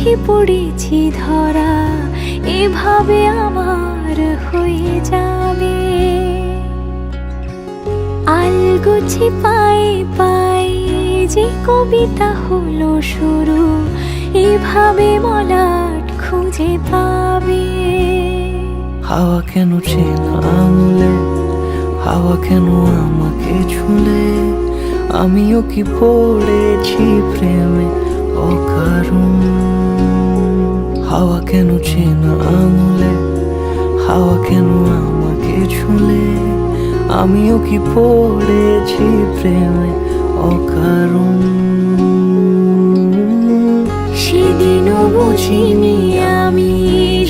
চোখে পড়েছি ধরা, এভাবে আমার হয়ে যাবে। আলগোছে পায়ে পায়ে যে কবিতা হলো শুরু, এভাবে মলাট খুঁজে পাবে। হাওয়া কেন চেনা আঙুলে, হাওয়া কেন আমাকে ছুলে, আমিও কি পড়েছি প্রেমে অকারণ। হাওয়া কেন চেনা আঙুলে, হাওয়া কেন আমাকে ছুলে, আমিও কি পড়েছি প্রেমে অকারণ। সেদিনও বুঝিনি আমি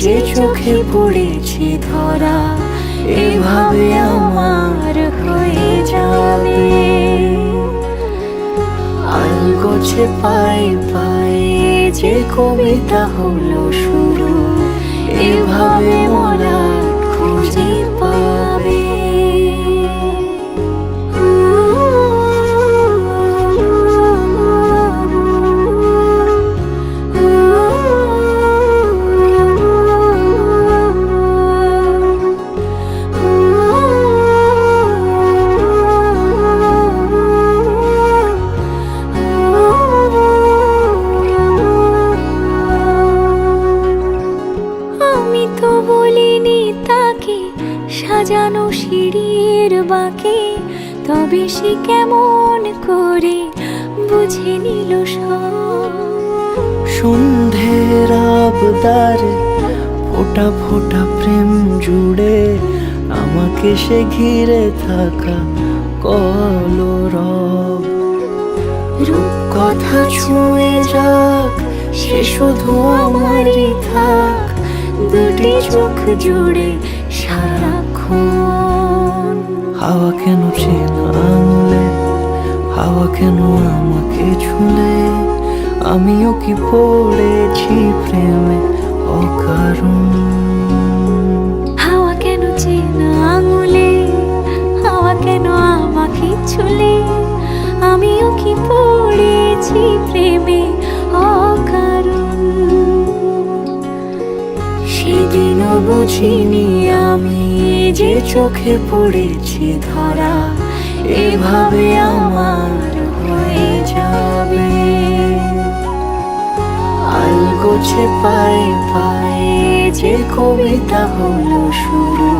যে চোখে পড়েছি ধরা, এভাবে আমার হয়ে যাবে। আলগোছে পায়ে পায়ে যে কবিতা হলো শুরু, এভাবে মলাট খুঁজে পাবে। আমি তো বলিনি তাকে সাজানো সিঁড়ির বাঁকে, তবে সে কেমন করে বুঝে নিল সব। সন্ধ্যের আবদারে ফোঁটা ফোঁটা প্রেম জুড়ে, আমাকে সে ঘিরে থাকা কলরব। রূপকথা ছুঁয়ে যাক, সে শুধু আমারই থাক, দুটি চোখ জুড়ে সারাক্ষণ। হাওয়া কেন চেনা আঙুলে, হাওয়া কেন আমাকে ছুলে, আমিও কি পড়েছি প্রেমে অকারণ। হাওয়া কেন চেনা আঙুলে, হাওয়া কেন আমাকে ছুলে, আমিও কি পড়েছি প্রেমে অকারণ। সেদিনও বুঝিনি আমি যে চোখে পড়েছি ধরা, এভাবে আমার হয়ে যাবে। আলগোছে পায়ে পায়ে যে কবিতা হলো শুরু,